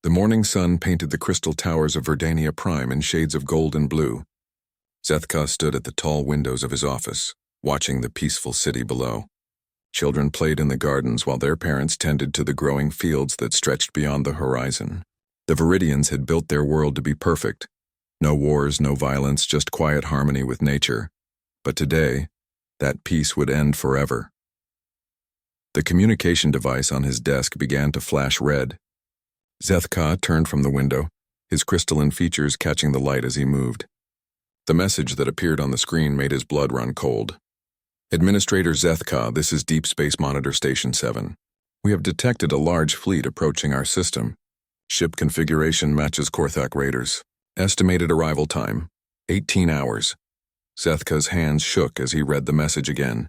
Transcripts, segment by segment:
The morning sun painted the crystal towers of Verdania Prime in shades of gold and blue. Zethka stood at the tall windows of his office, watching the peaceful city below. Children played in the gardens while their parents tended to the growing fields that stretched beyond the horizon. The Viridians had built their world to be perfect. No wars, no violence, just quiet harmony with nature. But today, that peace would end forever. The communication device on his desk began to flash red. Zethka turned from the window, his crystalline features catching the light as he moved. The message that appeared on the screen made his blood run cold. Administrator Zethka, this is Deep Space Monitor Station 7. We have detected a large fleet approaching our system. Ship configuration matches Korthak Raiders. Estimated arrival time, 18 hours. Zethka's hands shook as he read the message again.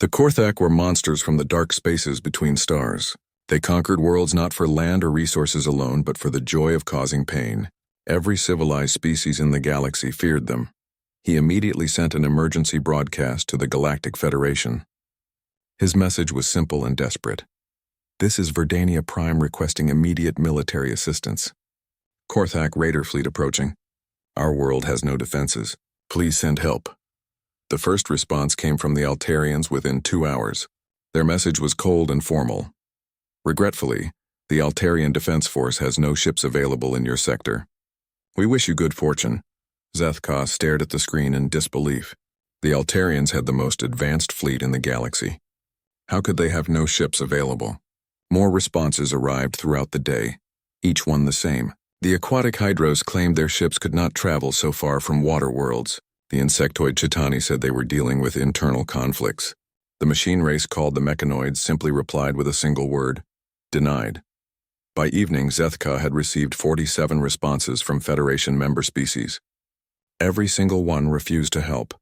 The Korthak were monsters from the dark spaces between stars. They conquered worlds not for land or resources alone, but for the joy of causing pain. Every civilized species in the galaxy feared them. He immediately sent an emergency broadcast to the Galactic Federation. His message was simple and desperate. This is Verdania Prime requesting immediate military assistance. Korthak Raider fleet approaching. Our world has no defenses. Please send help. The first response came from the Altarians within 2 hours. Their message was cold and formal. Regretfully, the Altarian Defense Force has no ships available in your sector. We wish you good fortune. Zethka stared at the screen in disbelief. The Altarians had the most advanced fleet in the galaxy. How could they have no ships available? More responses arrived throughout the day, each one the same. The aquatic hydros claimed their ships could not travel so far from water worlds. The insectoid Chitani said they were dealing with internal conflicts. The machine race called the mechanoids simply replied with a single word: denied. By evening, Zethka had received 47 responses from Federation member species. Every single one refused to help.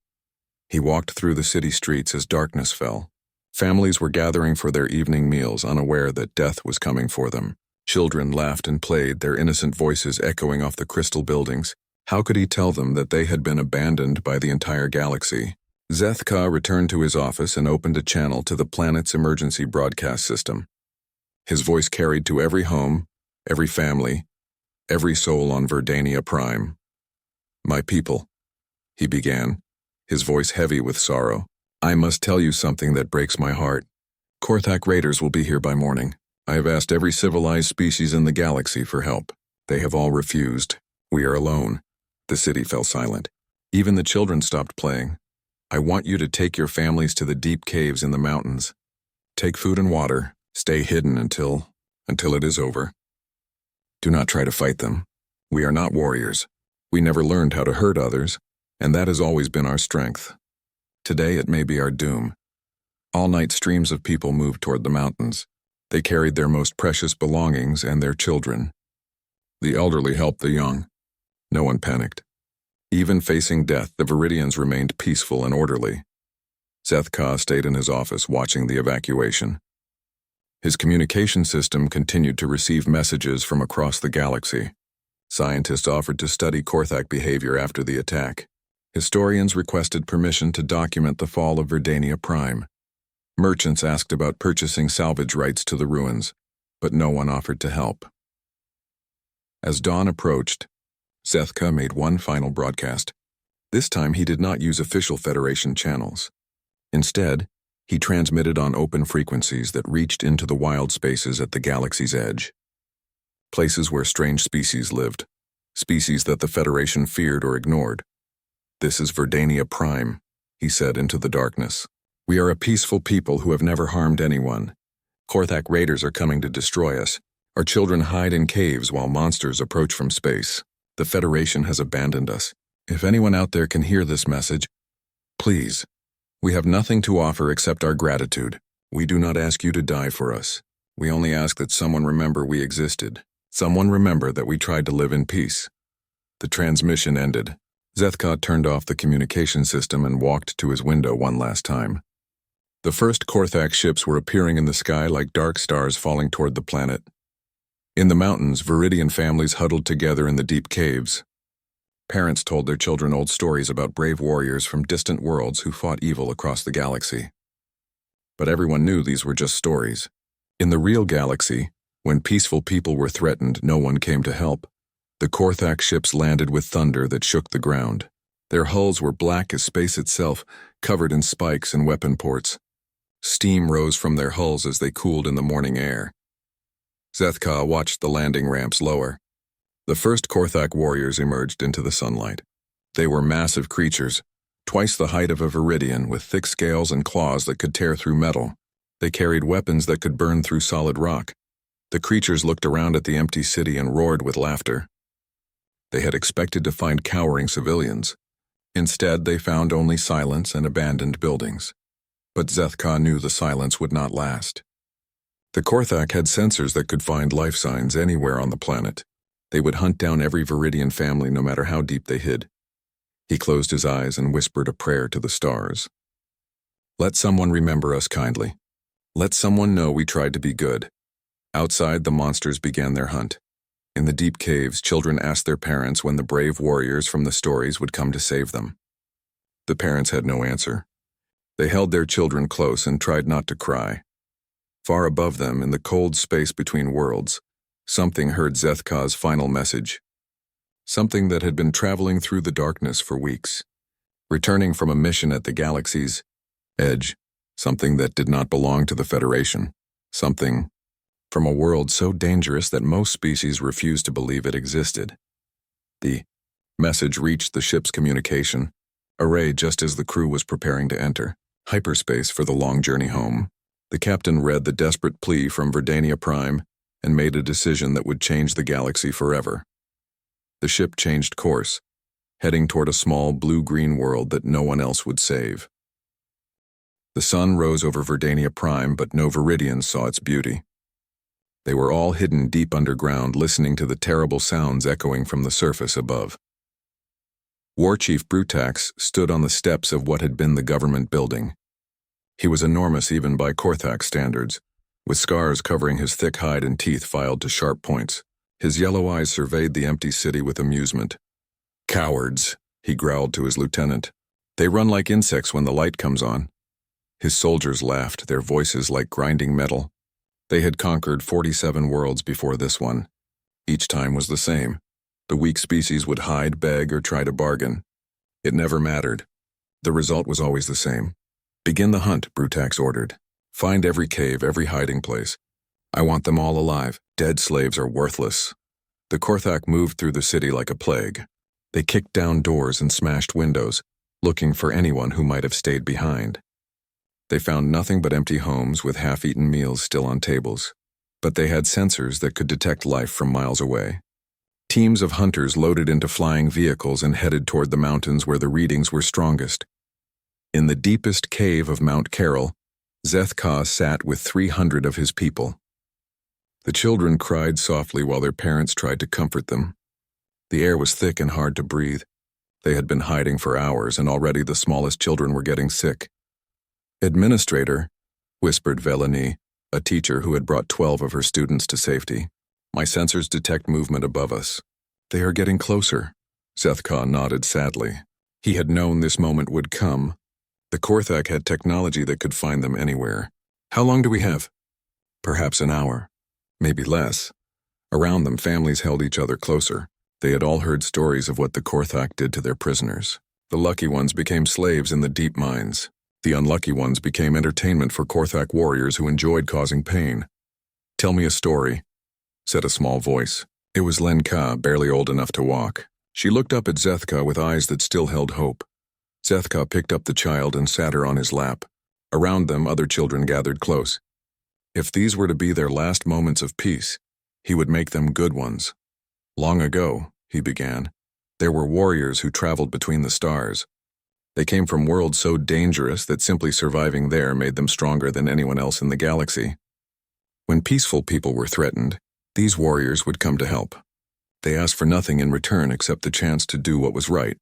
He walked through the city streets as darkness fell. Families were gathering for their evening meals, unaware that death was coming for them. Children laughed and played, their innocent voices echoing off the crystal buildings. How could he tell them that they had been abandoned by the entire galaxy? Zethka returned to his office and opened a channel to the planet's emergency broadcast system. His voice carried to every home, every family, every soul on Verdania Prime. My people, he began, his voice heavy with sorrow. I must tell you something that breaks my heart. Korthak Raiders will be here by morning. I have asked every civilized species in the galaxy for help. They have all refused. We are alone. The city fell silent. Even the children stopped playing. I want you to take your families to the deep caves in the mountains. Take food and water. Stay hidden until it is over. Do not try to fight them. We are not warriors. We never learned how to hurt others, and that has always been our strength. Today it may be our doom. All night streams of people moved toward the mountains. They carried their most precious belongings and their children. The elderly helped the young. No one panicked. Even facing death, the Viridians remained peaceful and orderly. Zethka stayed in his office watching the evacuation. His communication system continued to receive messages from across the galaxy. Scientists offered to study Korthak behavior after the attack. Historians requested permission to document the fall of Verdania Prime. Merchants asked about purchasing salvage rights to the ruins, but no one offered to help. As dawn approached, Zethka made one final broadcast. This time he did not use official Federation channels. Instead, he transmitted on open frequencies that reached into the wild spaces at the galaxy's edge. Places where strange species lived, species that the Federation feared or ignored. This is Verdania Prime, he said into the darkness. We are a peaceful people who have never harmed anyone. Korthak Raiders are coming to destroy us. Our children hide in caves while monsters approach from space. The Federation has abandoned us. If anyone out there can hear this message, please. We have nothing to offer except our gratitude. We do not ask you to die for us. We only ask that someone remember we existed. Someone remember that we tried to live in peace. The transmission ended. Zethka turned off the communication system and walked to his window one last time. The first Korthak ships were appearing in the sky like dark stars falling toward the planet. In the mountains, Viridian families huddled together in the deep caves. Parents told their children old stories about brave warriors from distant worlds who fought evil across the galaxy. But everyone knew these were just stories. In the real galaxy, When peaceful people were threatened, no one came to help. The Korthak ships landed with thunder that shook the ground. Their hulls were black as space itself, covered in spikes and weapon ports. Steam rose from their hulls as they cooled in the morning air. Zethka watched the landing ramps lower. The first Korthak warriors emerged into the sunlight. They were massive creatures, twice the height of a Viridian, with thick scales and claws that could tear through metal. They carried weapons that could burn through solid rock. The creatures looked around at the empty city and roared with laughter. They had expected to find cowering civilians. Instead, they found only silence and abandoned buildings. But Zethka knew the silence would not last. The Korthak had sensors that could find life signs anywhere on the planet. They would hunt down every Viridian family no matter how deep they hid. He closed his eyes and whispered a prayer to the stars. Let someone remember us kindly. Let someone know we tried to be good. Outside, the monsters began their hunt. In the deep caves, children asked their parents when the brave warriors from the stories would come to save them. The parents had no answer. They held their children close and tried not to cry. Far above them, in the cold space between worlds, something heard Zethka's final message. Something that had been traveling through the darkness for weeks. Returning from a mission at the galaxy's edge, something that did not belong to the Federation. Something from a world so dangerous that most species refused to believe it existed. The message reached the ship's communication array just as the crew was preparing to enter hyperspace for the long journey home. The captain read the desperate plea from Verdania Prime and made a decision that would change the galaxy forever. The ship changed course, heading toward a small blue-green world that no one else would save. The sun rose over Verdania Prime, but no Viridians saw its beauty. They were all hidden deep underground, listening to the terrible sounds echoing from the surface above. War Chief Brutax stood on the steps of what had been the government building. He was enormous even by Korthak standards, with scars covering his thick hide and teeth filed to sharp points. His yellow eyes surveyed the empty city with amusement. Cowards, he growled to his lieutenant. They run like insects when the light comes on. His soldiers laughed, their voices like grinding metal. They had conquered 47 worlds before this one. Each time was the same. The weak species would hide, beg, or try to bargain. It never mattered. The result was always the same. Begin the hunt, Brutax ordered. Find every cave, every hiding place. I want them all alive. Dead slaves are worthless. The Korthak moved through the city like a plague. They kicked down doors and smashed windows, looking for anyone who might have stayed behind. They found nothing but empty homes with half-eaten meals still on tables. But they had sensors that could detect life from miles away. Teams of hunters loaded into flying vehicles and headed toward the mountains where the readings were strongest. In the deepest cave of Mount Carroll, Zethka sat with 300 of his people. The children cried softly while their parents tried to comfort them. The air was thick and hard to breathe. They had been hiding for hours, and already the smallest children were getting sick. Administrator, whispered Velani, a teacher who had brought 12 of her students to safety. My sensors detect movement above us. They are getting closer. Zethka nodded sadly. He had known this moment would come. The Korthak had technology that could find them anywhere. How long do we have? Perhaps an hour. Maybe less. Around them, families held each other closer. They had all heard stories of what the Korthak did to their prisoners. The lucky ones became slaves in the deep mines. The unlucky ones became entertainment for Korthak warriors who enjoyed causing pain. Tell me a story, said a small voice. It was Lenka, barely old enough to walk. She looked up at Zethka with eyes that still held hope. Zethka picked up the child and sat her on his lap. Around them, other children gathered close. If these were to be their last moments of peace, he would make them good ones. Long ago, he began, there were warriors who traveled between the stars. They came from worlds so dangerous that simply surviving there made them stronger than anyone else in the galaxy. When peaceful people were threatened, these warriors would come to help. They asked for nothing in return except the chance to do what was right.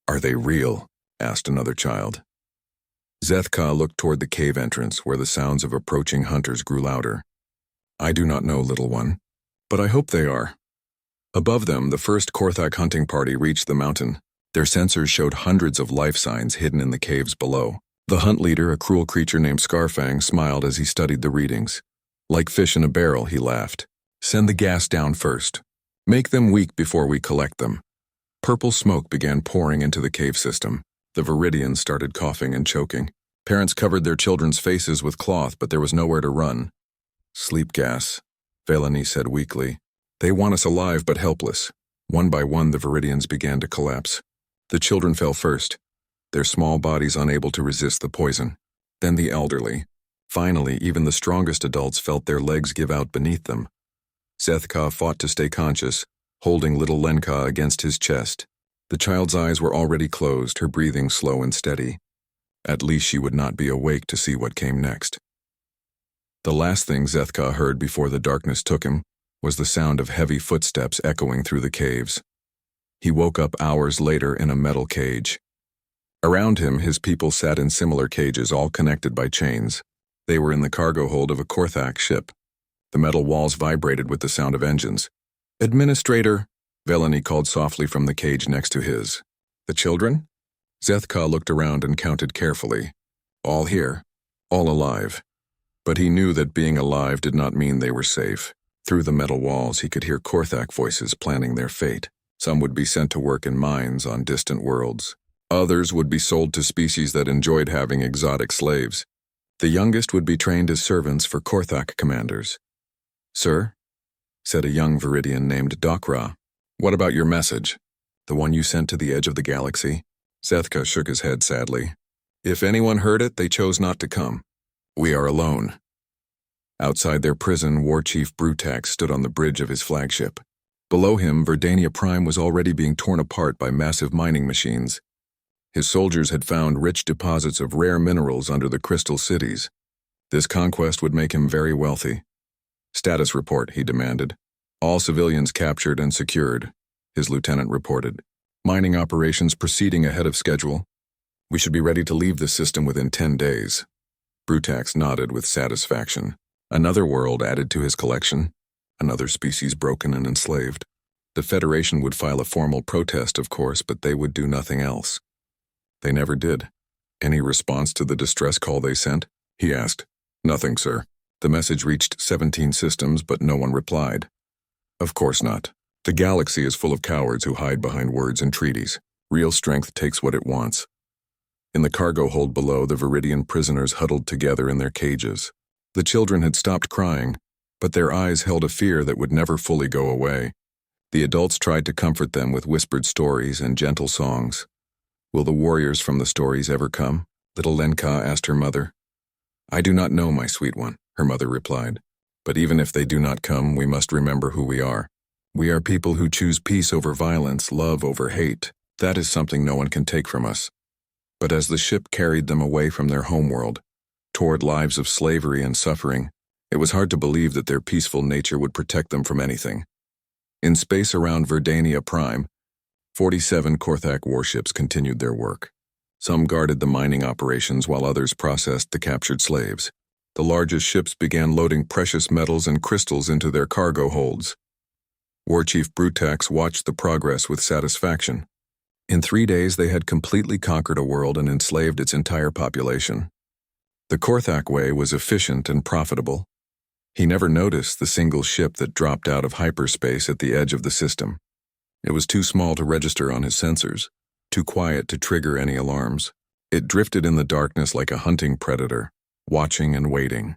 Are they real? Asked another child. Zethka looked toward the cave entrance where the sounds of approaching hunters grew louder. I do not know, little one, but I hope they are. Above them, the first Korthak hunting party reached the mountain. Their sensors showed hundreds of life signs hidden in the caves below. The hunt leader, a cruel creature named Scarfang, smiled as he studied the readings. Like fish in a barrel, he laughed. Send the gas down first. Make them weak before we collect them. Purple smoke began pouring into the cave system. The Viridians started coughing and choking. Parents covered their children's faces with cloth, but there was nowhere to run. Sleep gas, Velani said weakly. They want us alive but helpless. One by one, the Viridians began to collapse. The children fell first, their small bodies unable to resist the poison. Then the elderly. Finally, even the strongest adults felt their legs give out beneath them. Zethka fought to stay conscious, holding little Lenka against his chest. The child's eyes were already closed, her breathing slow and steady. At least she would not be awake to see what came next. The last thing Zethka heard before the darkness took him was the sound of heavy footsteps echoing through the caves. He woke up hours later in a metal cage. Around him, his people sat in similar cages, all connected by chains. They were in the cargo hold of a Korthak ship. The metal walls vibrated with the sound of engines. "Administrator," Velani called softly from the cage next to his. "The children?" Zethka looked around and counted carefully. All here, all alive. But he knew that being alive did not mean they were safe. Through the metal walls, he could hear Korthak voices planning their fate. Some would be sent to work in mines on distant worlds. Others would be sold to species that enjoyed having exotic slaves. The youngest would be trained as servants for Korthak commanders. "Sir," said a young Viridian named Dokra, "what about your message? The one you sent to the edge of the galaxy?" Zethka shook his head sadly. "If anyone heard it, they chose not to come. We are alone." Outside their prison, War Chief Brutax stood on the bridge of his flagship. Below him, Verdania Prime was already being torn apart by massive mining machines. His soldiers had found rich deposits of rare minerals under the crystal cities. This conquest would make him very wealthy. "Status report," he demanded. "All civilians captured and secured," his lieutenant reported. "Mining operations proceeding ahead of schedule. We should be ready to leave the system within 10 days. Brutax nodded with satisfaction. Another world added to his collection. Another species broken and enslaved. The Federation would file a formal protest, of course, but they would do nothing else. They never did. "Any response to the distress call they sent?" he asked. "Nothing, sir. The message reached 17 systems, but no one replied." "Of course not. The galaxy is full of cowards who hide behind words and treaties. Real strength takes what it wants." In the cargo hold below, the Viridian prisoners huddled together in their cages. The children had stopped crying, but their eyes held a fear that would never fully go away. The adults tried to comfort them with whispered stories and gentle songs. "Will the warriors from the stories ever come?" little Lenka asked her mother. "I do not know, my sweet one," her mother replied. "But even if they do not come, we must remember who we are. We are people who choose peace over violence, love over hate. That is something no one can take from us." But as the ship carried them away from their homeworld, toward lives of slavery and suffering, it was hard to believe that their peaceful nature would protect them from anything. In space around Verdania Prime, 47 Korthak warships continued their work. Some guarded the mining operations while others processed the captured slaves. The largest ships began loading precious metals and crystals into their cargo holds. War Chief Brutax watched the progress with satisfaction. In 3 days, they had completely conquered a world and enslaved its entire population. The Korthak way was efficient and profitable. He never noticed the single ship that dropped out of hyperspace at the edge of the system. It was too small to register on his sensors, too quiet to trigger any alarms. It drifted in the darkness like a hunting predator, watching and waiting.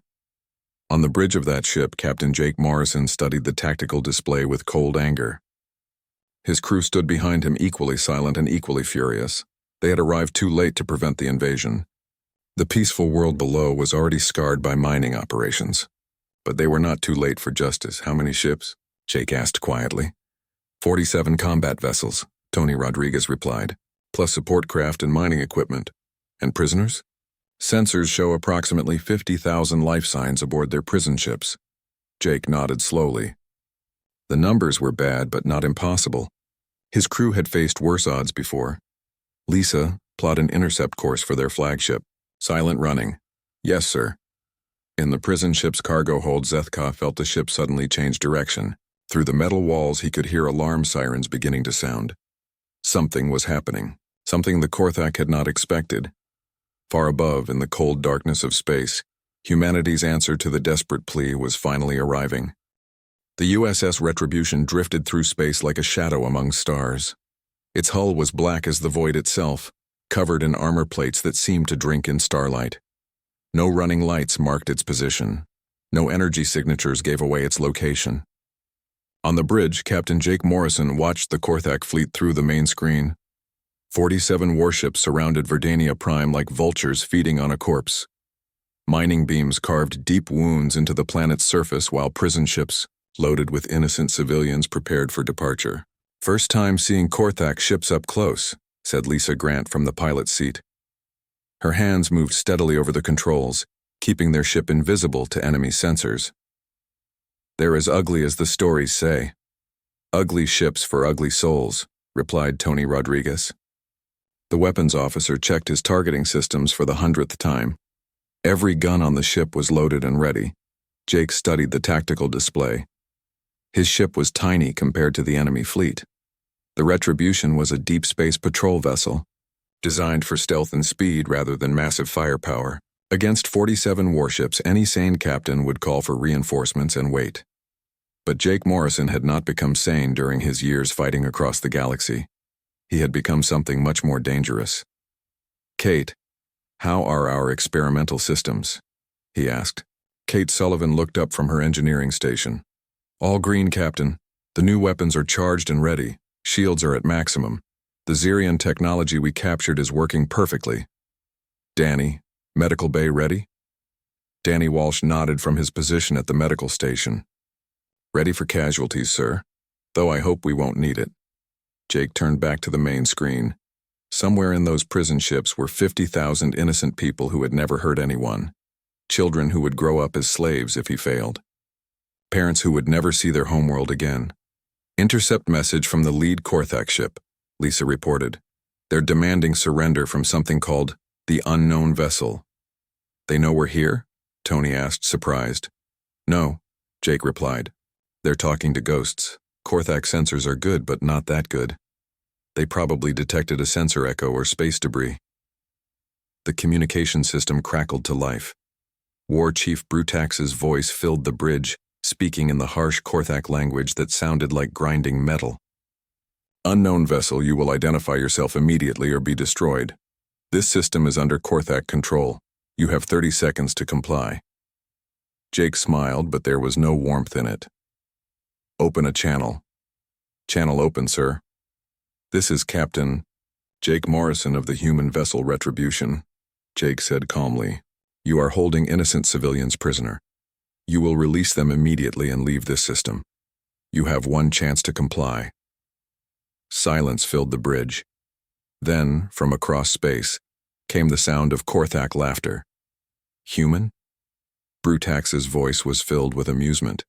On the bridge of that ship, Captain Jake Morrison studied the tactical display with cold anger. His crew stood behind him, equally silent and equally furious. They had arrived too late to prevent the invasion. The peaceful world below was already scarred by mining operations. But they were not too late for justice. "How many ships?" Jake asked quietly. 47 combat vessels, Tony Rodriguez replied, plus support craft and mining equipment. "And prisoners?" "Sensors show approximately 50,000 life signs aboard their prison ships." Jake nodded slowly. The numbers were bad, but not impossible. His crew had faced worse odds before. "Lisa, plot an intercept course for their flagship. Silent running." "Yes, sir." In the prison ship's cargo hold, Zethka felt the ship suddenly change direction. Through the metal walls, he could hear alarm sirens beginning to sound. Something was happening, something the Korthak had not expected. Far above, in the cold darkness of space, humanity's answer to the desperate plea was finally arriving. The USS Retribution drifted through space like a shadow among stars. Its hull was black as the void itself, covered in armor plates that seemed to drink in starlight. No running lights marked its position. No energy signatures gave away its location. On the bridge, Captain Jake Morrison watched the Korthak fleet through the main screen. 47 warships surrounded Verdania Prime like vultures feeding on a corpse. Mining beams carved deep wounds into the planet's surface while prison ships, loaded with innocent civilians, prepared for departure. "First time seeing Korthak ships up close," said Lisa Grant from the pilot's seat. Her hands moved steadily over the controls, keeping their ship invisible to enemy sensors. "They're as ugly as the stories say. Ugly ships for ugly souls," replied Tony Rodriguez. The weapons officer checked his targeting systems for the 100th time. Every gun on the ship was loaded and ready. Jake studied the tactical display. His ship was tiny compared to the enemy fleet. The Retribution was a deep space patrol vessel, designed for stealth and speed rather than massive firepower. Against 47 warships, any sane captain would call for reinforcements and wait. But Jake Morrison had not become sane during his years fighting across the galaxy. He had become something much more dangerous. "Kate, how are our experimental systems?" he asked. Kate Sullivan looked up from her engineering station. "All green, Captain. The new weapons are charged and ready. Shields are at maximum. The Xerion technology we captured is working perfectly." "Danny, medical bay ready?" Danny Walsh nodded from his position at the medical station. "Ready for casualties, sir. Though I hope we won't need it." Jake turned back to the main screen. Somewhere in those prison ships were 50,000 innocent people who had never hurt anyone. Children who would grow up as slaves if he failed. Parents who would never see their homeworld again. "Intercept message from the lead Korthak ship," Lisa reported. "They're demanding surrender from something called the unknown vessel." "They know we're here?" Tony asked, surprised. "No," Jake replied. "They're talking to ghosts. Korthak sensors are good, but not that good. They probably detected a sensor echo or space debris." The communication system crackled to life. War Chief Brutax's voice filled the bridge, speaking in the harsh Korthak language that sounded like grinding metal. "Unknown vessel, you will identify yourself immediately or be destroyed. This system is under Korthak control. You have 30 seconds to comply." Jake smiled, but there was no warmth in it. "Open a channel." "Channel open, sir." "This is Captain Jake Morrison of the human vessel Retribution," Jake said calmly. "You are holding innocent civilians prisoner. You will release them immediately and leave this system. You have one chance to comply." Silence filled the bridge. Then, from across space, came the sound of Korthak laughter. "Human?" Brutax's voice was filled with amusement.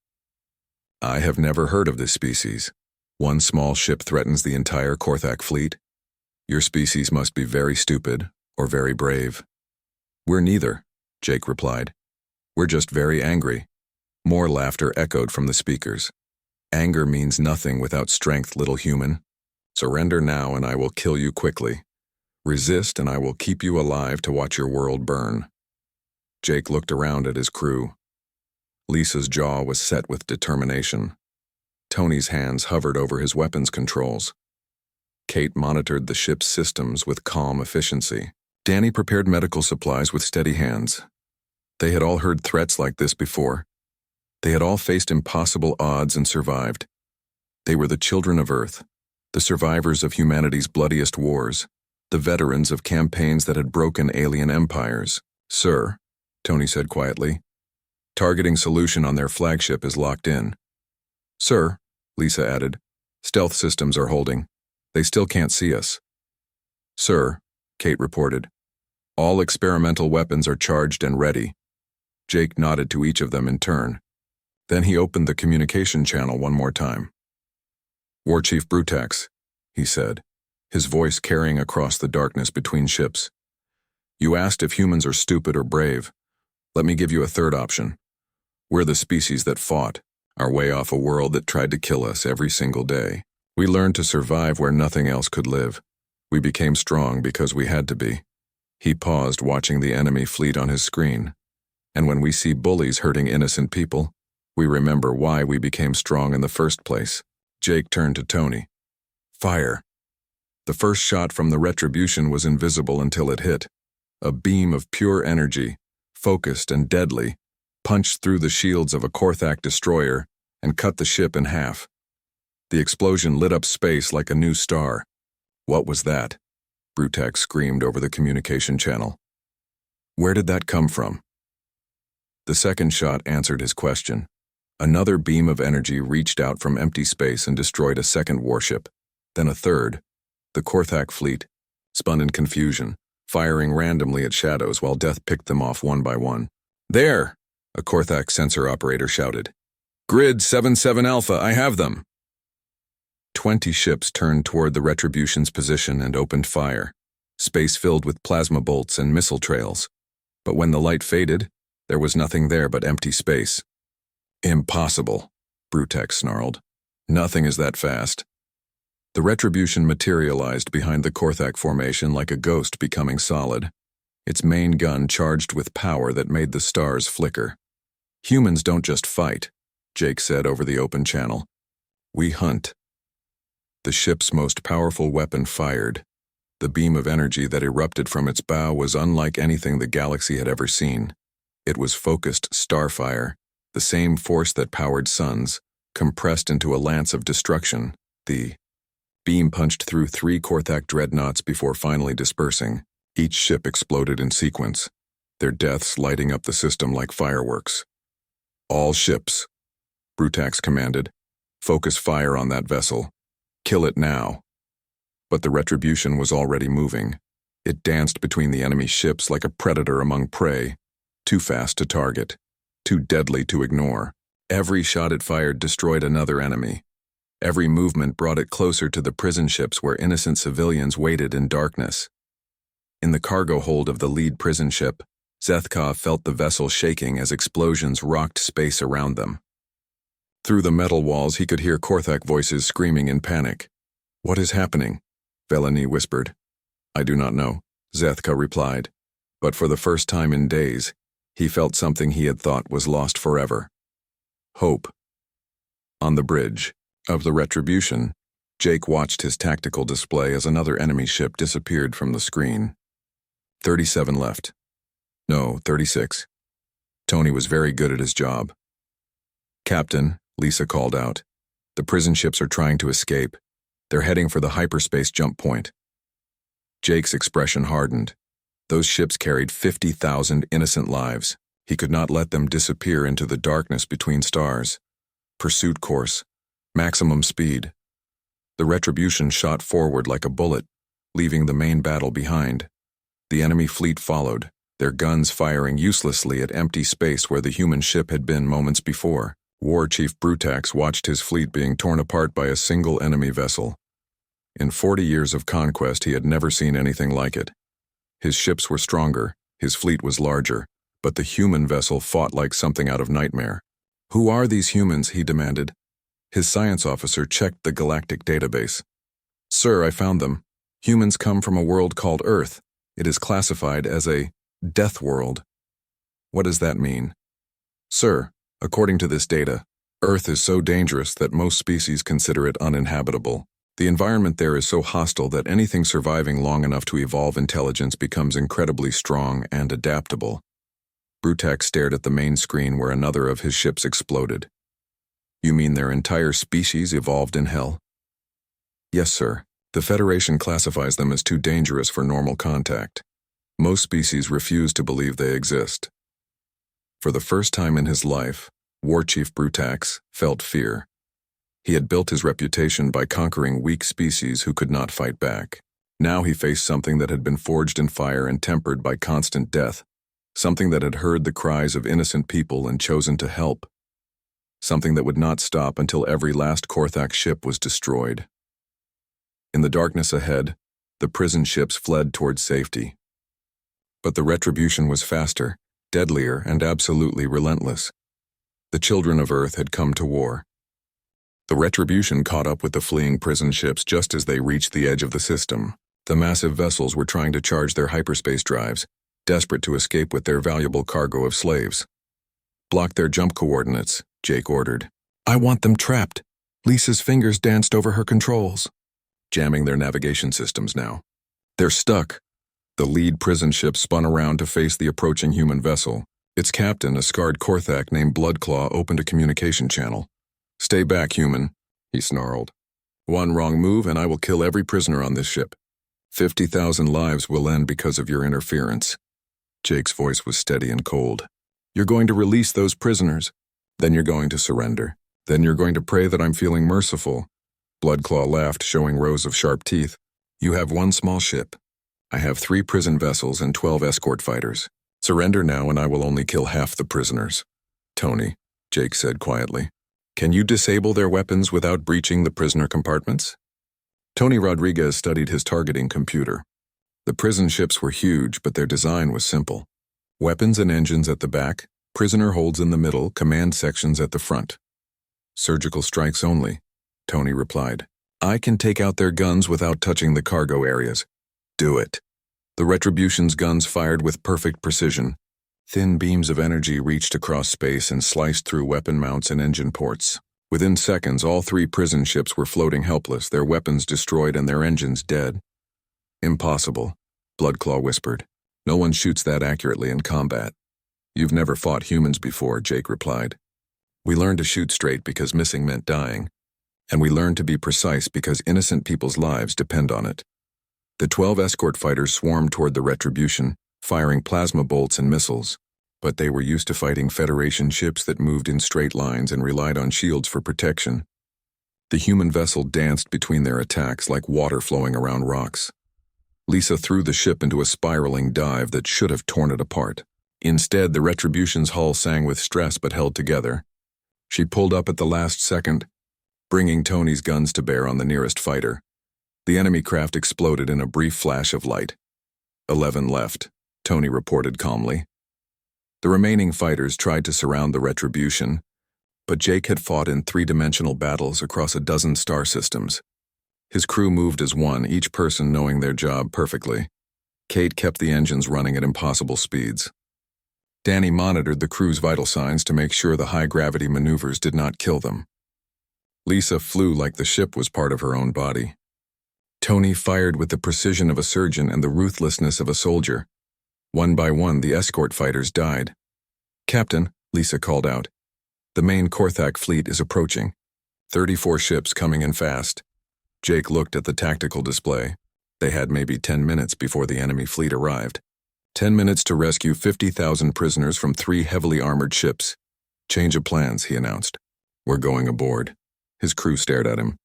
"I have never heard of this species. One small ship threatens the entire Korthak fleet. Your species must be very stupid or very brave." "We're neither," Jake replied. "We're just very angry." More laughter echoed from the speakers. "Anger means nothing without strength, little human. Surrender now and I will kill you quickly. Resist and I will keep you alive to watch your world burn." Jake looked around at his crew. Lisa's jaw was set with determination. Tony's hands hovered over his weapons controls. Kate monitored the ship's systems with calm efficiency. Danny prepared medical supplies with steady hands. They had all heard threats like this before. They had all faced impossible odds and survived. They were the children of Earth, the survivors of humanity's bloodiest wars, the veterans of campaigns that had broken alien empires. "Sir," Tony said quietly, "targeting solution on their flagship is locked in." "Sir," Lisa added, "stealth systems are holding. They still can't see us." "Sir," Kate reported, "all experimental weapons are charged and ready." Jake nodded to each of them in turn. Then he opened the communication channel one more time. "War Chief Brutax," he said, his voice carrying across the darkness between ships. "You asked if humans are stupid or brave. Let me give you a third option. We're the species that fought, our way off a world that tried to kill us every single day. We learned to survive where nothing else could live. We became strong because we had to be." He paused, watching the enemy fleet on his screen. "And when we see bullies hurting innocent people, We remember why we became strong in the first place. Jake turned to Tony. Fire. The first shot from the Retribution was invisible until it hit. A beam of pure energy, focused and deadly, punched through the shields of a Korthak destroyer and cut the ship in half. The explosion lit up space like a new star. What was that? Brutak screamed over the communication channel. Where did that come from? The second shot answered his question. Another beam of energy reached out from empty space and destroyed a second warship. Then a third. The Korthak fleet spun in confusion, firing randomly at shadows while death picked them off one by one. There! A Korthak sensor operator shouted. Grid 77 Alpha, I have them! 20 ships turned toward the Retribution's position and opened fire, space filled with plasma bolts and missile trails. But when the light faded, there was nothing there but empty space. Impossible, Brutak snarled. Nothing is that fast. The Retribution materialized behind the Korthak formation like a ghost becoming solid, its main gun charged with power that made the stars flicker. Humans don't just fight, Jake said over the open channel. We hunt. The ship's most powerful weapon fired. The beam of energy that erupted from its bow was unlike anything the galaxy had ever seen. It was focused starfire, the same force that powered suns, compressed into a lance of destruction. The beam punched through 3 Korthak dreadnoughts before finally dispersing. Each ship exploded in sequence, their deaths lighting up the system like fireworks. All ships, Brutax commanded. Focus fire on that vessel. Kill it now. But the Retribution was already moving. It danced between the enemy ships like a predator among prey, too fast to target, too deadly to ignore. Every shot it fired destroyed another enemy. Every movement brought it closer to the prison ships where innocent civilians waited in darkness. In the cargo hold of the lead prison ship, Zethkov felt the vessel shaking as explosions rocked space around them. Through the metal walls he could hear Korthak voices screaming in panic. What is happening? Veleny whispered. I do not know, Zethka replied. But for the first time in days, he felt something he had thought was lost forever. Hope. On the bridge of the Retribution, Jake watched his tactical display as another enemy ship disappeared from the screen. 37 left. No, 36. Tony was very good at his job. Captain, Lisa called out. The prison ships are trying to escape. They're heading for the hyperspace jump point. Jake's expression hardened. Those ships carried 50,000 innocent lives. He could not let them disappear into the darkness between stars. Pursuit course. Maximum speed. The Retribution shot forward like a bullet, leaving the main battle behind. The enemy fleet followed, their guns firing uselessly at empty space where the human ship had been moments before. War Chief Brutax watched his fleet being torn apart by a single enemy vessel. In 40 years of conquest, he had never seen anything like it. His ships were stronger, his fleet was larger, but the human vessel fought like something out of nightmare. Who are these humans? He demanded. His science officer checked the galactic database. Sir, I found them. Humans come from a world called Earth. It is classified as a deathworld. What does that mean? Sir, according to this data, Earth is so dangerous that most species consider it uninhabitable. The environment there is so hostile that anything surviving long enough to evolve intelligence becomes incredibly strong and adaptable. Brutak stared at the main screen where another of his ships exploded. You mean their entire species evolved in hell? Yes, sir. The Federation classifies them as too dangerous for normal contact. Most species refuse to believe they exist. For the first time in his life, War Chief Brutax felt fear. He had built his reputation by conquering weak species who could not fight back. Now he faced something that had been forged in fire and tempered by constant death, something that had heard the cries of innocent people and chosen to help, something that would not stop until every last Korthak ship was destroyed. In the darkness ahead, the prison ships fled towards safety. But the Retribution was faster, deadlier, and absolutely relentless. The children of Earth had come to war. The Retribution caught up with the fleeing prison ships just as they reached the edge of the system. The massive vessels were trying to charge their hyperspace drives, desperate to escape with their valuable cargo of slaves. Block their jump coordinates, Jake ordered. I want them trapped. Lisa's fingers danced over her controls, jamming their navigation systems now. They're stuck. The lead prison ship spun around to face the approaching human vessel. Its captain, a scarred Korthak named Bloodclaw, opened a communication channel. Stay back, human, he snarled. One wrong move and I will kill every prisoner on this ship. 50,000 lives will end because of your interference. Jake's voice was steady and cold. You're going to release those prisoners. Then you're going to surrender. Then you're going to pray that I'm feeling merciful. Bloodclaw laughed, showing rows of sharp teeth. You have one small ship. I have 3 prison vessels and 12 escort fighters. Surrender now and I will only kill half the prisoners. Tony, Jake said quietly, can you disable their weapons without breaching the prisoner compartments? Tony Rodriguez studied his targeting computer. The prison ships were huge, but their design was simple. Weapons and engines at the back, prisoner holds in the middle, command sections at the front. Surgical strikes only, Tony replied. I can take out their guns without touching the cargo areas. Do it. The Retribution's guns fired with perfect precision. Thin beams of energy reached across space and sliced through weapon mounts and engine ports. Within seconds, all 3 prison ships were floating helpless, their weapons destroyed and their engines dead. Impossible, Bloodclaw whispered. No one shoots that accurately in combat. You've never fought humans before, Jake replied. We learned to shoot straight because missing meant dying. And we learned to be precise because innocent people's lives depend on it. The 12 escort fighters swarmed toward the Retribution, firing plasma bolts and missiles. But they were used to fighting Federation ships that moved in straight lines and relied on shields for protection. The human vessel danced between their attacks like water flowing around rocks. Lisa threw the ship into a spiraling dive that should have torn it apart. Instead, the Retribution's hull sang with stress but held together. She pulled up at the last second, bringing Tony's guns to bear on the nearest fighter. The enemy craft exploded in a brief flash of light. 11 left, Tony reported calmly. The remaining fighters tried to surround the Retribution, but Jake had fought in 3-dimensional battles across a dozen star systems. His crew moved as one, each person knowing their job perfectly. Kate kept the engines running at impossible speeds. Danny monitored the crew's vital signs to make sure the high-gravity maneuvers did not kill them. Lisa flew like the ship was part of her own body. Tony fired with the precision of a surgeon and the ruthlessness of a soldier. One by one, the escort fighters died. Captain, Lisa called out. The main Korthak fleet is approaching. 34 ships coming in fast. Jake looked at the tactical display. They had maybe 10 minutes before the enemy fleet arrived. 10 minutes to rescue 50,000 prisoners from 3 heavily armored ships. Change of plans, he announced. We're going aboard. His crew stared at him.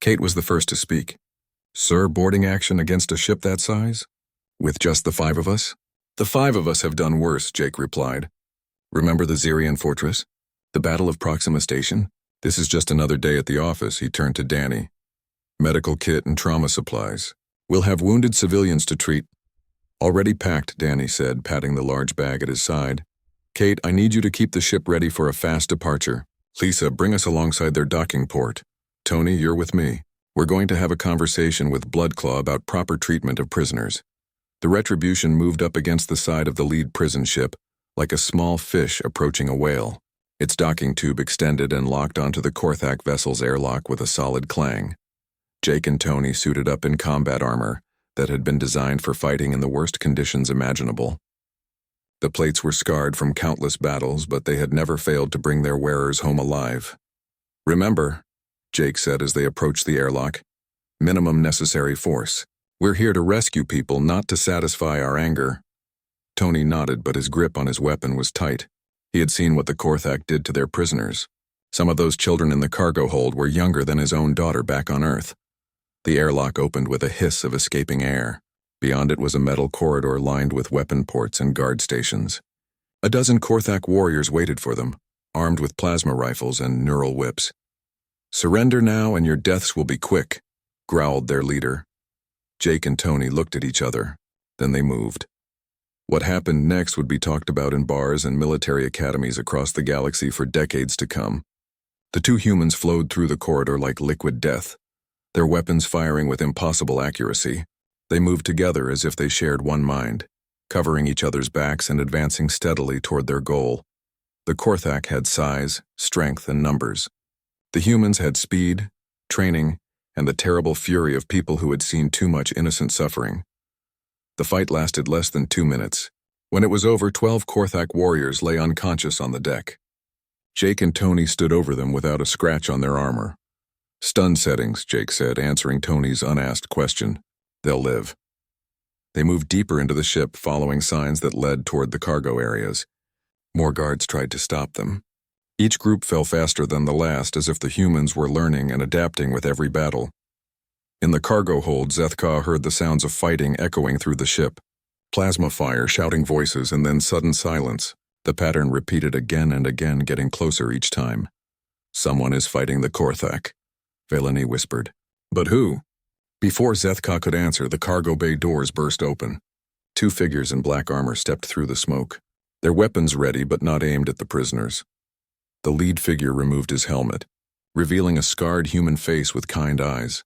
Kate was the first to speak. Sir, boarding action against a ship that size? With just the 5 of us? The 5 of us have done worse, Jake replied. Remember the Zirian fortress? The Battle of Proxima Station? This is just another day at the office, he turned to Danny. Medical kit and trauma supplies. We'll have wounded civilians to treat. Already packed, Danny said, patting the large bag at his side. Kate, I need you to keep the ship ready for a fast departure. Lisa, bring us alongside their docking port. Tony, you're with me. We're going to have a conversation with Bloodclaw about proper treatment of prisoners. The Retribution moved up against the side of the lead prison ship, like a small fish approaching a whale. Its docking tube extended and locked onto the Korthak vessel's airlock with a solid clang. Jake and Tony suited up in combat armor that had been designed for fighting in the worst conditions imaginable. The plates were scarred from countless battles, but they had never failed to bring their wearers home alive. Remember, Jake said as they approached the airlock, minimum necessary force. We're here to rescue people, not to satisfy our anger. Tony nodded, but his grip on his weapon was tight. He had seen what the Korthak did to their prisoners. Some of those children in the cargo hold were younger than his own daughter back on Earth. The airlock opened with a hiss of escaping air. Beyond it was a metal corridor lined with weapon ports and guard stations. A dozen Korthak warriors waited for them, armed with plasma rifles and neural whips. Surrender now and your deaths will be quick, growled their leader. Jake and Tony looked at each other. Then they moved. What happened next would be talked about in bars and military academies across the galaxy for decades to come. The 2 humans flowed through the corridor like liquid death, their weapons firing with impossible accuracy. They moved together as if they shared one mind, covering each other's backs and advancing steadily toward their goal. The Korthak had size, strength, and numbers. The humans had speed, training, and the terrible fury of people who had seen too much innocent suffering. The fight lasted less than 2 minutes. When it was over, 12 Korthak warriors lay unconscious on the deck. Jake and Tony stood over them without a scratch on their armor. "Stun settings," Jake said, answering Tony's unasked question. "They'll live." They moved deeper into the ship, following signs that led toward the cargo areas. More guards tried to stop them. Each group fell faster than the last, as if the humans were learning and adapting with every battle. In the cargo hold, Zethka heard the sounds of fighting echoing through the ship. Plasma fire, shouting voices, and then sudden silence. The pattern repeated again and again, getting closer each time. "Someone is fighting the Korthak," Veleny whispered. "But who?" Before Zethka could answer, the cargo bay doors burst open. 2 figures in black armor stepped through the smoke, their weapons ready but not aimed at the prisoners. The lead figure removed his helmet, revealing a scarred human face with kind eyes.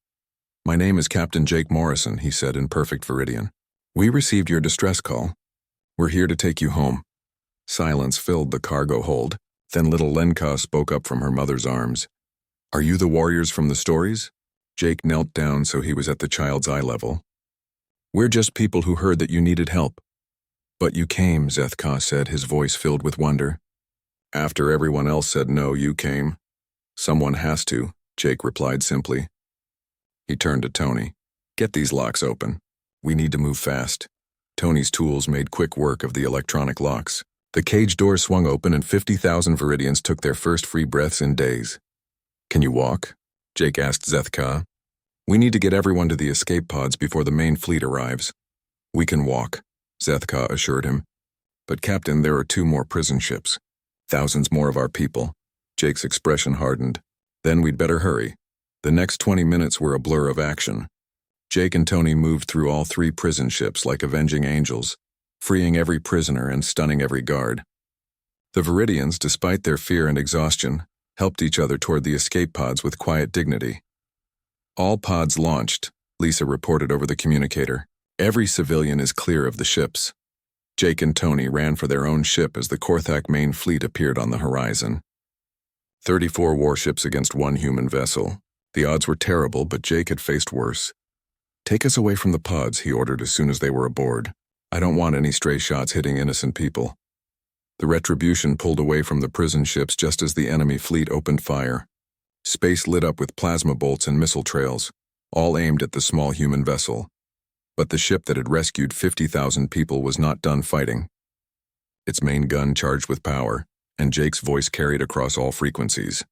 "My name is Captain Jake Morrison," he said in perfect Viridian. "We received your distress call. We're here to take you home." Silence filled the cargo hold. Then little Lenka spoke up from her mother's arms. "Are you the warriors from the stories?" Jake knelt down so he was at the child's eye level. "We're just people who heard that you needed help." "But you came," Zethka said, his voice filled with wonder. "After everyone else said no, you came." "Someone has to," Jake replied simply. He turned to Tony. "Get these locks open. We need to move fast." Tony's tools made quick work of the electronic locks. The cage doors swung open and 50,000 Viridians took their first free breaths in days. "Can you walk?" Jake asked Zethka. "We need to get everyone to the escape pods before the main fleet arrives." "We can walk," Zethka assured him. "But Captain, there are 2 more prison ships. Thousands more of our people." Jake's expression hardened. "Then we'd better hurry." The next 20 minutes were a blur of action. Jake and Tony moved through all 3 prison ships like avenging angels, freeing every prisoner and stunning every guard. The Viridians, despite their fear and exhaustion, helped each other toward the escape pods with quiet dignity. "All pods launched," Lisa reported over the communicator. "Every civilian is clear of the ships." Jake and Tony ran for their own ship as the Korthak main fleet appeared on the horizon. 34 warships against 1 human vessel. The odds were terrible, but Jake had faced worse. "Take us away from the pods," he ordered as soon as they were aboard. "I don't want any stray shots hitting innocent people." The Retribution pulled away from the prison ships just as the enemy fleet opened fire. Space lit up with plasma bolts and missile trails, all aimed at the small human vessel. But the ship that had rescued 50,000 people was not done fighting. Its main gun charged with power, and Jake's voice carried across all frequencies.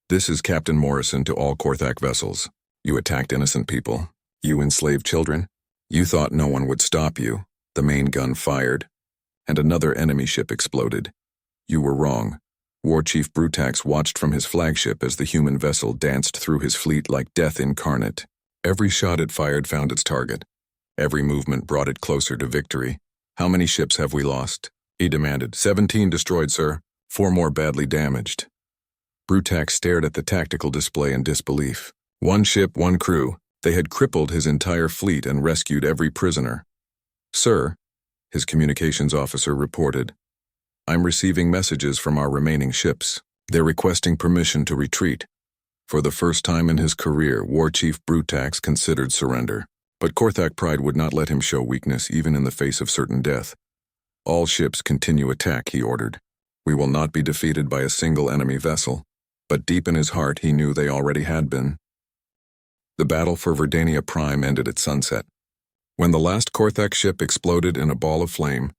"This is Captain Morrison to all Korthak vessels. You attacked innocent people. You enslaved children. You thought no one would stop you. The main gun fired, and another enemy ship exploded. You were wrong. War Chief Brutax watched from his flagship as the human vessel danced through his fleet like death incarnate. Every shot it fired found its target. Every movement brought it closer to victory. How many ships have we lost?" he demanded. 17 destroyed, sir. 4 more badly damaged." Brutax stared at the tactical display in disbelief. 1 ship, 1 crew. They had crippled his entire fleet and rescued every prisoner. "Sir," his communications officer reported, "I'm receiving messages from our remaining ships. They're requesting permission to retreat." For the first time in his career, War Chief Brutax considered surrender. But Korthak pride would not let him show weakness even in the face of certain death. "All ships continue attack," he ordered. "We will not be defeated by a single enemy vessel." But deep in his heart he knew they already had been. The battle for Verdania Prime ended at sunset. When the last Korthak ship exploded in a ball of flame,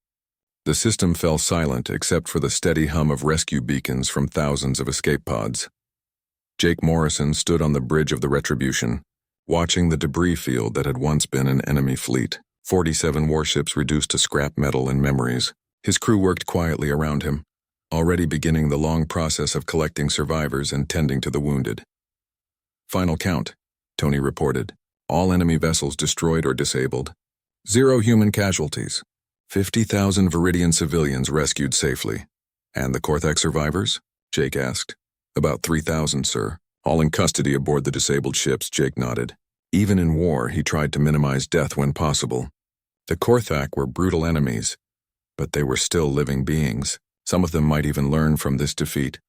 the system fell silent except for the steady hum of rescue beacons from thousands of escape pods. Jake Morrison stood on the bridge of the Retribution, watching the debris field that had once been an enemy fleet. 47 warships reduced to scrap metal and memories. His crew worked quietly around him, already beginning the long process of collecting survivors and tending to the wounded. "Final count," Tony reported. "All enemy vessels destroyed or disabled. 0 human casualties. 50,000 Viridian civilians rescued safely." "And the Korthak survivors?" Jake asked. "About 3,000, sir. All in custody aboard the disabled ships," Jake nodded. Even in war, he tried to minimize death when possible. The Korthak were brutal enemies, but they were still living beings, Some of them might even learn from this defeat.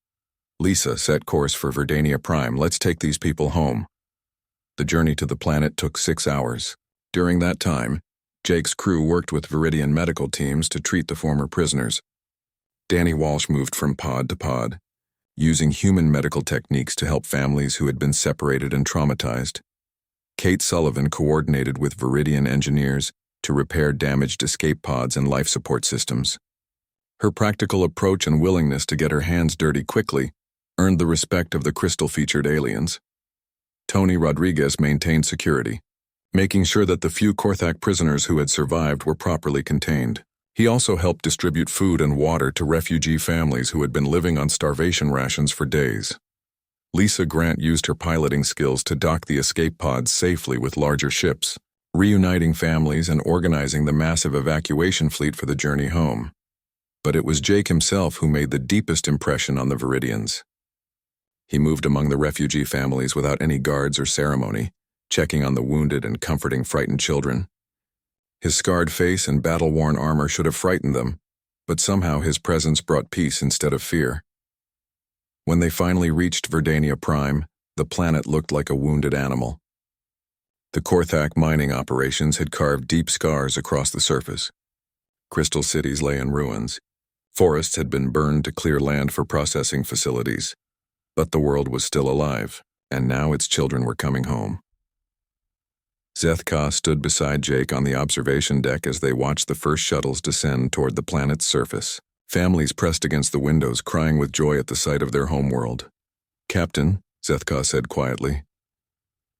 Lisa set course for Verdania Prime. Let's take these people home. The journey to the planet took 6 hours. During that time, Jake's crew worked with Viridian medical teams to treat the former prisoners. Danny Walsh moved from pod to pod, using human medical techniques to help families who had been separated and traumatized. Kate Sullivan coordinated with Viridian engineers to repair damaged escape pods and life support systems. Her practical approach and willingness to get her hands dirty quickly earned the respect of the crystal-featured aliens. Tony Rodriguez maintained security, making sure that the few Korthak prisoners who had survived were properly contained. He also helped distribute food and water to refugee families who had been living on starvation rations for days. Lisa Grant used her piloting skills to dock the escape pods safely with larger ships, reuniting families and organizing the massive evacuation fleet for the journey home. But it was Jake himself who made the deepest impression on the Viridians. He moved among the refugee families without any guards or ceremony, checking on the wounded and comforting frightened children. His scarred face and battle-worn armor should have frightened them, but somehow his presence brought peace instead of fear. When they finally reached Verdania Prime, the planet looked like a wounded animal. The Korthak mining operations had carved deep scars across the surface. Crystal cities lay in ruins. Forests had been burned to clear land for processing facilities. But the world was still alive, and now its children were coming home. Zethka stood beside Jake on the observation deck as they watched the first shuttles descend toward the planet's surface. Families pressed against the windows, crying with joy at the sight of their homeworld. "Captain," Zethka said quietly,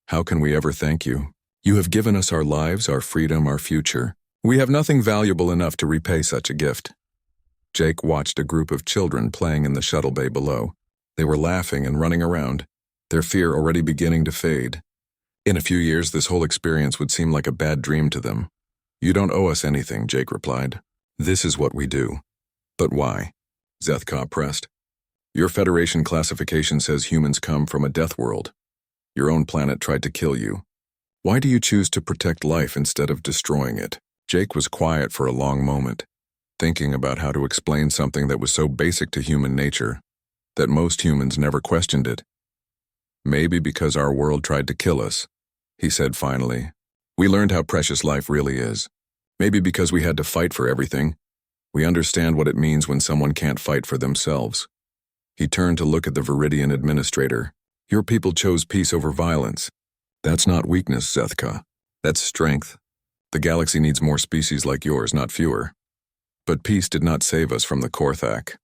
"how can we ever thank you? You have given us our lives, our freedom, our future. We have nothing valuable enough to repay such a gift." Jake watched a group of children playing in the shuttle bay below. They were laughing and running around, their fear already beginning to fade. In a few years, this whole experience would seem like a bad dream to them. "You don't owe us anything," Jake replied. "This is what we do." "But why?" Zethka pressed. "Your Federation classification says humans come from a deathworld. Your own planet tried to kill you. Why do you choose to protect life instead of destroying it?" Jake was quiet for a long moment, thinking about how to explain something that was so basic to human nature, that most humans never questioned it. "Maybe because our world tried to kill us," he said finally. "We learned how precious life really is. Maybe because we had to fight for everything. We understand what it means when someone can't fight for themselves." He turned to look at the Viridian administrator. "Your people chose peace over violence. That's not weakness, Zethka. That's strength. The galaxy needs more species like yours, not fewer." "But peace did not save us from the Korthak."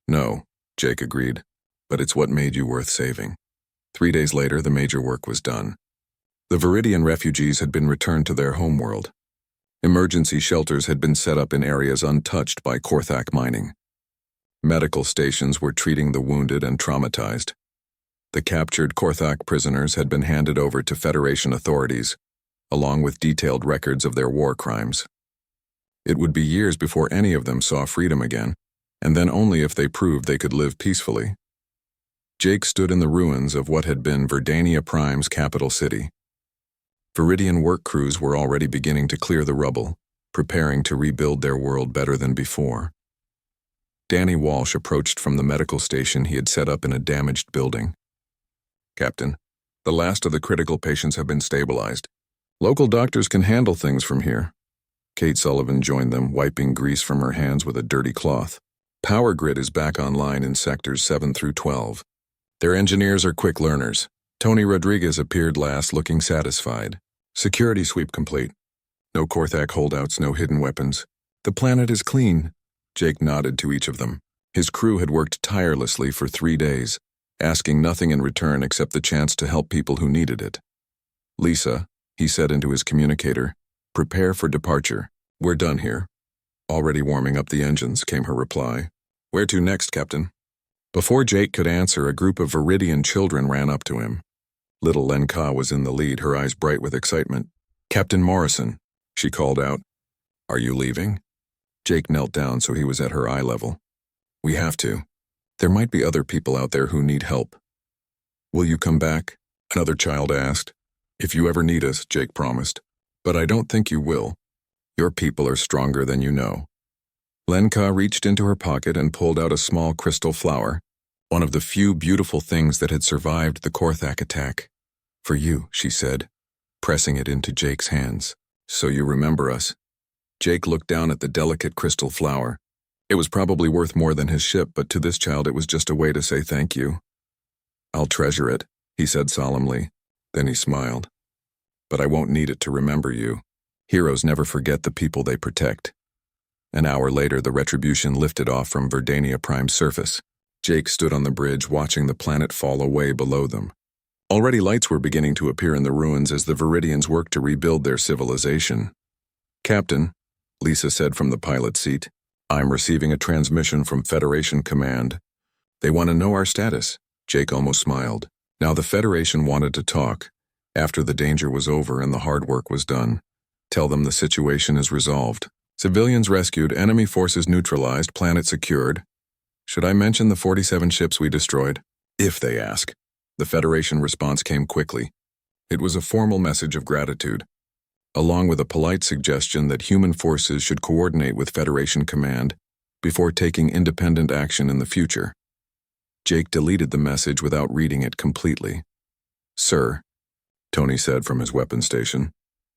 "No," Jake agreed, "but it's what made you worth saving." 3 days later, the major work was done. The Viridian refugees had been returned to their homeworld. Emergency shelters had been set up in areas untouched by Korthak mining. Medical stations were treating the wounded and traumatized. The captured Korthak prisoners had been handed over to Federation authorities, along with detailed records of their war crimes. It would be years before any of them saw freedom again, and then only if they proved they could live peacefully. Jake stood in the ruins of what had been Verdania Prime's capital city. Viridian work crews were already beginning to clear the rubble, preparing to rebuild their world better than before. Danny Walsh approached from the medical station he had set up in a damaged building. "Captain, the last of the critical patients have been stabilized. Local doctors can handle things from here." Kate Sullivan joined them, wiping grease from her hands with a dirty cloth. "Power grid is back online in sectors 7 through 12. Their engineers are quick learners." Tony Rodriguez appeared last, looking satisfied. "Security sweep complete. No Korthak holdouts, no hidden weapons. The planet is clean." Jake nodded to each of them. His crew had worked tirelessly for 3 days, asking nothing in return except the chance to help people who needed it. "Lisa," he said into his communicator, "prepare for departure. We're done here." "Already warming up the engines," came her reply. "Where to next, Captain?" Before Jake could answer, a group of Viridian children ran up to him. Little Lenka was in the lead, her eyes bright with excitement. "Captain Morrison," she called out. "Are you leaving?" Jake knelt down so he was at her eye level. "We have to. There might be other people out there who need help." "Will you come back?" another child asked. "If you ever need us," Jake promised. "But I don't think you will. Your people are stronger than you know." Lenka reached into her pocket and pulled out a small crystal flower, one of the few beautiful things that had survived the Korthak attack. "For you," she said, pressing it into Jake's hands. "So you remember us." Jake looked down at the delicate crystal flower. It was probably worth more than his ship, but to this child it was just a way to say thank you. "I'll treasure it," he said solemnly. Then he smiled. "But I won't need it to remember you. Heroes never forget the people they protect." An hour later, the Retribution lifted off from Verdania Prime's surface. Jake stood on the bridge watching the planet fall away below them. Already lights were beginning to appear in the ruins as the Viridians worked to rebuild their civilization. "Captain," Lisa said from the pilot seat, "I'm receiving a transmission from Federation Command. They want to know our status." Jake almost smiled. Now the Federation wanted to talk, after the danger was over and the hard work was done. "Tell them the situation is resolved. Civilians rescued, enemy forces neutralized, planet secured. Should I mention the 47 ships we destroyed? If they ask." The Federation response came quickly. It was a formal message of gratitude, along with a polite suggestion that human forces should coordinate with Federation Command before taking independent action in the future. Jake deleted the message without reading it completely. "Sir," Tony said from his weapon station,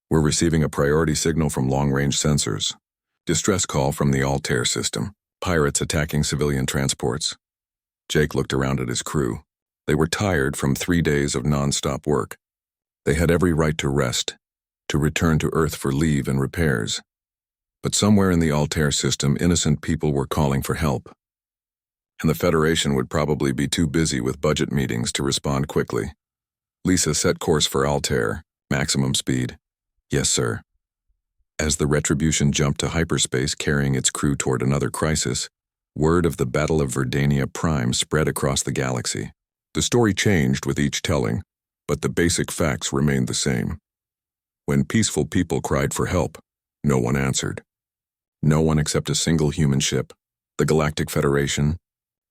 "we're receiving a priority signal from long-range sensors. Distress call from the Altair system. Pirates attacking civilian transports." Jake looked around at his crew. They were tired from 3 days of non-stop work. They had every right to rest, to return to Earth for leave and repairs. But somewhere in the Altair system, innocent people were calling for help. And the Federation would probably be too busy with budget meetings to respond quickly. Lisa set course for Altair, maximum speed. "Yes, sir." As the Retribution jumped to hyperspace carrying its crew toward another crisis, word of the Battle of Verdania Prime spread across the galaxy. The story changed with each telling, but the basic facts remained the same. When peaceful people cried for help, no one answered. No one except a single human ship, the Galactic Federation,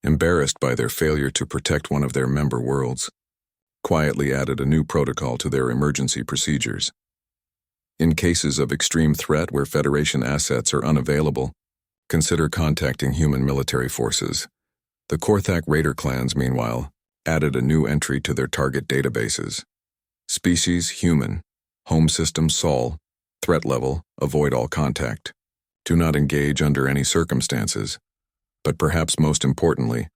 embarrassed by their failure to protect one of their member worlds, quietly added a new protocol to their emergency procedures. In cases of extreme threat where Federation assets are unavailable, consider contacting human military forces. The Korthak Raider clans, meanwhile, added a new entry to their target databases. Species, human. Home system, Sol. Threat level, avoid all contact. Do not engage under any circumstances. But perhaps most importantly,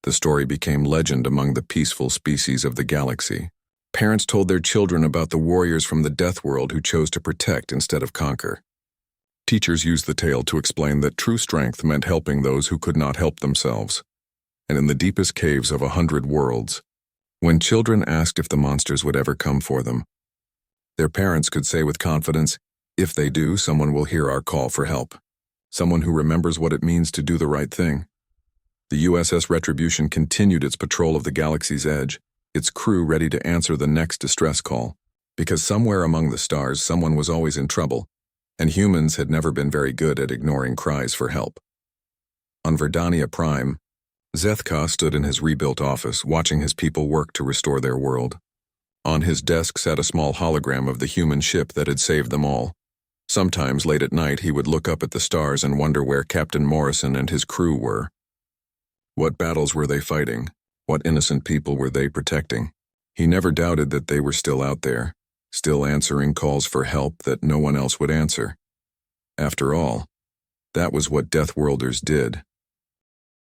the story became legend among the peaceful species of the galaxy. Parents told their children about the warriors from the Deathworld who chose to protect instead of conquer. Teachers used the tale to explain that true strength meant helping those who could not help themselves. And in the deepest caves of 100 worlds, when children asked if the monsters would ever come for them, their parents could say with confidence, "If they do, someone will hear our call for help. Someone who remembers what it means to do the right thing." The USS Retribution continued its patrol of the galaxy's edge, its crew ready to answer the next distress call, because somewhere among the stars someone was always in trouble, and humans had never been very good at ignoring cries for help. On Verdania Prime, Zethka stood in his rebuilt office, watching his people work to restore their world. On his desk sat a small hologram of the human ship that had saved them all. Sometimes late at night he would look up at the stars and wonder where Captain Morrison and his crew were. What battles were they fighting? What innocent people were they protecting? He never doubted that they were still out there, still answering calls for help that no one else would answer. After all, that was what Deathworlders did.